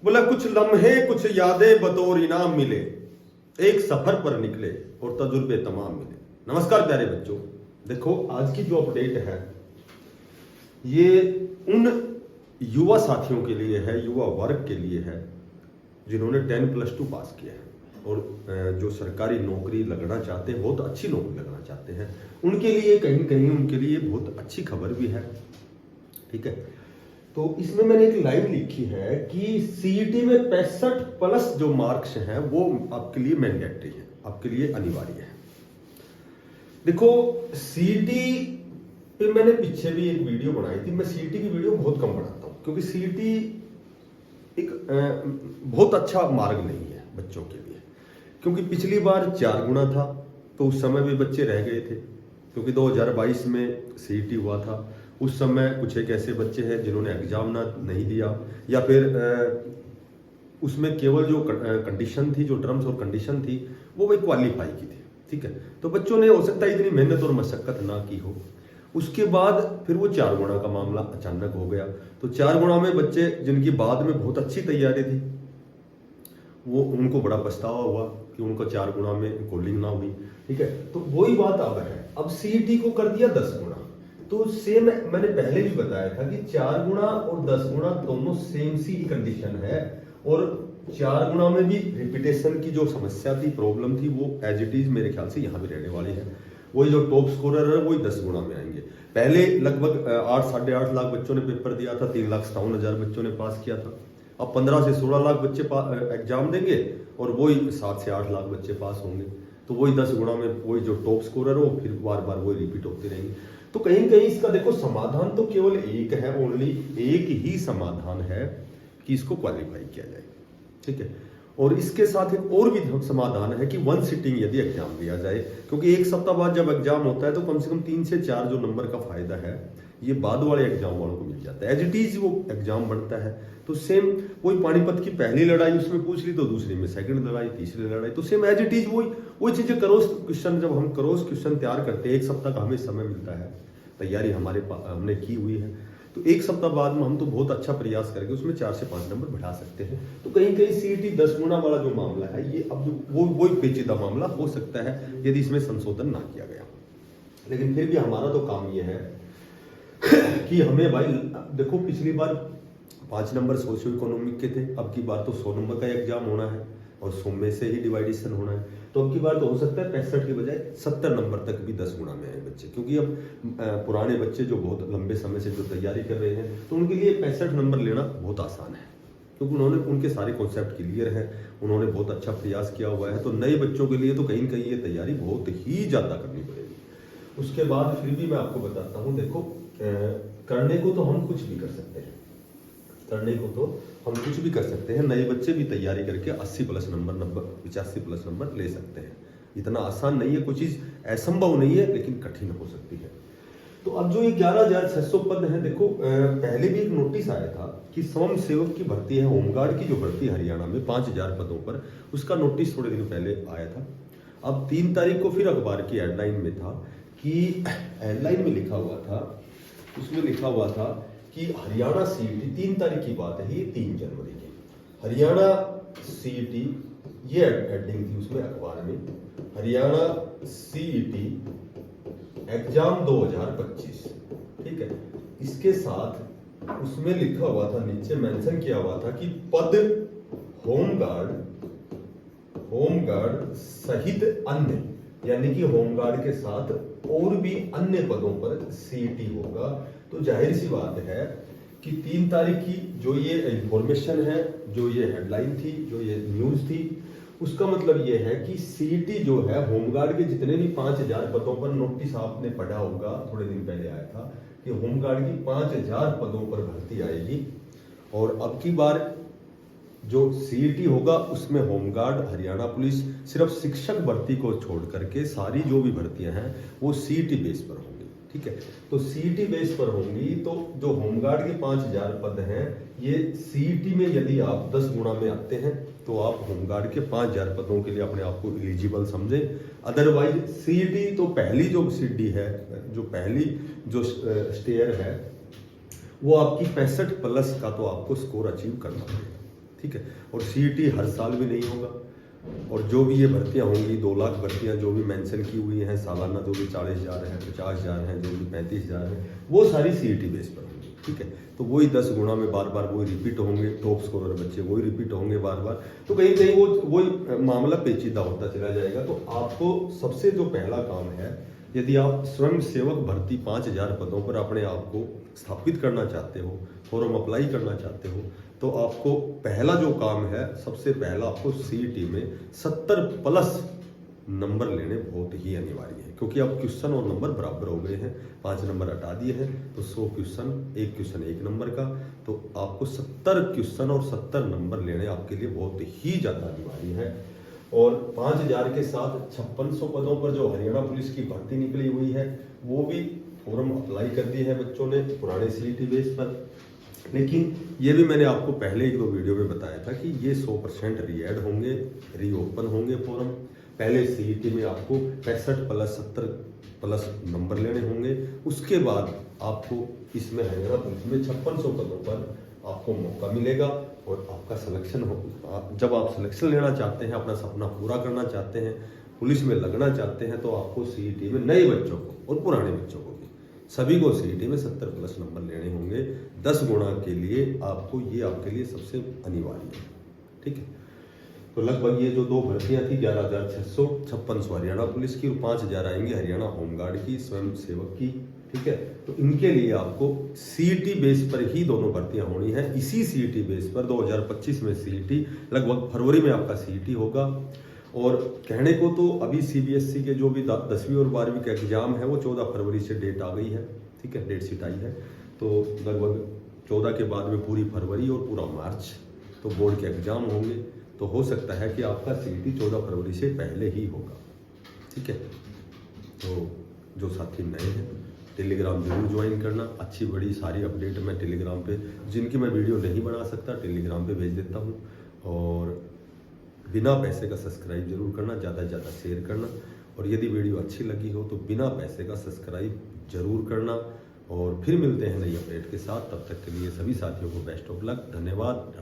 बोला कुछ लम्हे कुछ यादें बतौर इनाम मिले, एक सफर पर निकले और तजुर्बे तमाम मिले। नमस्कार प्यारे बच्चों, देखो आज की जो अपडेट है ये उन युवा साथियों के लिए है, युवा वर्ग के लिए है जिन्होंने 10+2 पास किया है और जो सरकारी नौकरी लगना चाहते हैं, बहुत अच्छी नौकरी लगना चाहते हैं, उनके लिए कहीं न कहीं उनके लिए बहुत अच्छी खबर भी है। ठीक है, तो इसमें मैंने एक लाइन लिखी है कि सीईटी में 65+ जो मार्क्स हैं वो आपके लिए मैंडेटरी है, आपके लिए अनिवार्य है। देखो सीईटी पे मैंने पीछे भी एक वीडियो बनाई थी। मैं सीईटी की वीडियो बहुत कम बनाता हूँ क्योंकि सीईटी एक बहुत अच्छा मार्ग नहीं है बच्चों के लिए, क्योंकि पिछली बार 4 गुना था तो उस समय भी बच्चे रह गए थे, क्योंकि 2022 में सीईटी हुआ था। उस समय कुछ एक ऐसे बच्चे हैं जिन्होंने एग्जाम ना नहीं दिया, या फिर उसमें केवल जो कंडीशन थी, जो टर्म्स और कंडीशन थी वो वही क्वालिफाई की थी। ठीक है, तो बच्चों ने हो सकता है इतनी मेहनत और मशक्कत ना की हो। उसके बाद फिर वो 4 गुना का मामला अचानक हो गया, तो 4 गुना में बच्चे जिनकी बाद में बहुत अच्छी तैयारी थी वो उनको बड़ा पछतावा हुआ कि उनको 4 गुना में कॉलिंग ना हुई। ठीक है, तो वही बात अब है, अब सीईटी को कर दिया 10 गुना। तो सेम मैंने पहले भी बताया था कि 4 गुना और 10 गुना दोनों सेम सी कंडीशन है, और 4 गुना में भी रिपीटेशन की जो समस्या थी, प्रॉब्लम थी, वो एज इट इज मेरे ख्याल से यहाँ भी रहने वाली है। वही जो टॉप स्कोरर है वही 10 गुना में आएंगे। पहले लगभग 8-8.5 लाख बच्चों ने पेपर दिया था, 3,57,000 बच्चों ने पास किया था। अब 15 से 16 लाख बच्चे एग्जाम देंगे और वही 7 से 8 लाख बच्चे पास होंगे। तो वही 10 गुना में वही जो टॉप स्कोरर हो फिर बार बार वही रिपीट होते रहेंगे। तो कहीं कहीं इसका देखो समाधान तो केवल एक है, ओनली एक ही समाधान है कि इसको क्वालिफाई किया जाए। ठीक है, और इसके साथ एक और भी समाधान है कि 1 सिटिंग यदि एग्जाम दिया जाए, क्योंकि एक सप्ताह बाद जब एग्जाम होता है तो कम से कम 3 से 4 जो नंबर का फायदा है ये बाद वाले एग्जाम वालों को मिल जाता है। एज इट इज वो एग्जाम बढ़ता है। तो सेम वही पानीपत की पहली लड़ाई उसमें पूछ ली तो दूसरी में सेकंड लड़ाई, तीसरी लड़ाई, तो सेम एज इट इज वही चीजें क्रॉस क्वेश्चन, जब हम क्रॉस क्वेश्चन तैयार करते हैं 1 सप्ताह का हमें समय मिलता है, तैयारी हमने की हुई है, तो 1 सप्ताह बाद में हम तो बहुत अच्छा प्रयास करके उसमें 4 से 5 नंबर बढ़ा सकते हैं। तो कहीं कहीं सीईटी 10 गुना वाला जो मामला है ये अब वही पेचीदा मामला हो सकता है यदि इसमें संशोधन ना किया गया। लेकिन फिर भी हमारा तो काम ये है कि हमें भाई देखो, पिछली बार 5 नंबर सोशियो इकोनॉमिक के थे, अब की बार तो 100 नंबर का एग्जाम होना है और 100 में से ही डिवाइडेशन होना है। तो अब की बार तो हो सकता है 65 के बजाय 70 नंबर तक भी 10 गुना में आए बच्चे, क्योंकि अब पुराने बच्चे जो बहुत लंबे समय से जो तैयारी कर रहे हैं तो उनके लिए 65 नंबर लेना बहुत आसान है, क्योंकि उनके सारे कॉन्सेप्ट क्लियर है, उन्होंने बहुत अच्छा प्रयास किया हुआ है। तो नए बच्चों के लिए तो कहीं कहीं ये तैयारी बहुत ही ज़्यादा करनी पड़ेगी। उसके बाद फिर भी मैं आपको बताता हूँ, देखो करने को तो हम कुछ भी कर सकते हैं, करने को तो हम कुछ भी कर सकते हैं। नए बच्चे भी तैयारी करके 80+ नंबर 85+ नंबर ले सकते हैं। इतना आसान नहीं है, कोई चीज़ असंभव नहीं है, लेकिन कठिन हो सकती है। तो अब जो ये 11,600 पद हैं, देखो पहले भी एक नोटिस आया था कि स्वयं सेवक की भर्ती है, होमगार्ड की जो भर्ती है हरियाणा में 5,000 पदों पर, उसका नोटिस थोड़े दिन पहले आया था। अब 3 तारीख को फिर अखबार की हेडलाइन में था कि हेडलाइन में लिखा हुआ था, उसमें लिखा हुआ था कि हरियाणा सीईटी, 3 तारीख की बात है, ये 3 जनवरी की, हरियाणा सीईटी, ये हेडिंग थी उसमें अखबार में, हरियाणा सीईटी एग्जाम 2025। ठीक है, इसके साथ उसमें लिखा हुआ था, नीचे मेंशन किया हुआ था कि पद होमगार्ड सहित अन्य, यानी कि होमगार्ड के साथ और भी अन्य पदों पर सीईटी होगा। तो जाहिर सी बात है कि 3 तारीख की जो ये इंफॉर्मेशन है, जो ये हेडलाइन थी, जो ये न्यूज थी, उसका मतलब ये है कि सीईटी जो है होमगार्ड के जितने भी 5,000 पदों पर, नोटिस आपने पढ़ा होगा थोड़े दिन पहले आया था कि होमगार्ड की 5,000 पदों पर भर्ती आएगी। और अब की बार जो सीईटी होगा उसमें होमगार्ड, हरियाणा पुलिस, सिर्फ शिक्षक भर्ती को छोड़ करके सारी जो भी भर्तियां हैं वो सीईटी बेस पर होंगी। ठीक है, तो सीईटी बेस पर होंगी। तो जो होमगार्ड के 5,000 पद हैं, ये सीईटी में यदि आप 10 गुना में आते हैं तो आप होमगार्ड के 5,000 पदों के लिए अपने आप को एलिजिबल समझें। अदरवाइज सीईटी तो पहली जो सीडी है, जो पहली जो स्टेयर है, वो आपकी 65+ का तो आपको स्कोर अचीव करना पड़ेगा। ठीक है। और सीईटी हर साल भी नहीं होगा, और जो भी ये भर्तियां होंगी 2 लाख भर्तियां जो भी मेंशन की हुई हैं सालाना, जो भी 40,000 हैं, 50,000 हैं, जो भी 35,000 हैं, वो सारी सीईटी बेस पर होंगी, ठीक है। तो वही 10 गुना में बार बार वही रिपीट होंगे, टॉप स्कोरर बच्चे वही रिपीट होंगे बार बार, तो कहीं कहीं वो वही मामला पेचीदा होता चला जाएगा। तो आपको सबसे जो पहला काम है, यदि आप स्वयं सेवक भर्ती 5,000 पदों पर अपने आप को स्थापित करना चाहते हो, फॉर्म अप्लाई करना चाहते हो, तो आपको पहला जो काम है, सबसे पहला आपको सीईटी में 70+ नंबर लेने बहुत ही अनिवार्य है, क्योंकि अब क्वेश्चन और नंबर बराबर हो गए हैं, 5 नंबर हटा दिए हैं, तो 100 क्वेश्चन, एक क्वेश्चन 1 नंबर का, तो आपको 70 क्वेश्चन और 70 नंबर लेने आपके लिए बहुत ही ज़्यादा अनिवार्य है। और 5,000 के साथ 5600 पदों पर जो हरियाणा पुलिस की भर्ती निकली हुई है, वो भी फॉर्म अप्लाई कर दी है बच्चों ने पुराने सीईटी बेस पर। लेकिन ये भी मैंने आपको पहले 1-2 वीडियो में बताया था कि ये 100% रीएड होंगे, रीओपन होंगे फॉर्म। पहले सीईटी में आपको 65+70+ नंबर लेने होंगे, उसके बाद आपको इसमें हरियाणा पुलिस में 5600 पदों पर आपको मौका मिलेगा, और आपका सिलेक्शन हो। जब आप सिलेक्शन लेना चाहते हैं, अपना सपना पूरा करना चाहते हैं, पुलिस में लगना चाहते हैं, तो आपको सीईटी में नए बच्चों को और पुराने बच्चों को भी सभी को सीईटी में 70+ नंबर लेने होंगे। 10 गुना के लिए आपको, ये आपके लिए सबसे अनिवार्य है, ठीक है। तो लगभग ये जो 2 भर्तियां थी 11,600, 5600 हरियाणा पुलिस की और 5,000 आएंगी हरियाणा होमगार्ड की, स्वयं सेवक की, ठीक है। तो इनके लिए आपको सीईटी बेस पर ही दोनों भर्तियां होनी है। इसी सीईटी बेस पर 2025 में सीईटी, लगभग फरवरी में आपका सीईटी होगा। और कहने को तो अभी सीबीएसई के जो भी 10वीं और 12वीं का एग्जाम है, वो 14 फरवरी से डेट आ गई है, ठीक है, डेट शीट आई है। तो लगभग 14 के बाद में पूरी फरवरी और पूरा मार्च तो बोर्ड के एग्जाम होंगे। तो हो सकता है कि आपका सीईटी 14 फरवरी से पहले ही होगा, ठीक है। तो जो साथी नए हैं, टेलीग्राम जरूर ज्वाइन करना। अच्छी बड़ी सारी अपडेट मैं टेलीग्राम पे, जिनकी मैं वीडियो नहीं बना सकता, टेलीग्राम पे भेज देता हूँ। और बिना पैसे का सब्सक्राइब जरूर करना, ज़्यादा से ज़्यादा शेयर करना, और यदि वीडियो अच्छी लगी हो तो बिना पैसे का सब्सक्राइब जरूर करना। और फिर मिलते हैं नई अपडेट के साथ, तब तक के लिए सभी साथियों को बेस्ट ऑफ लक, धन्यवाद।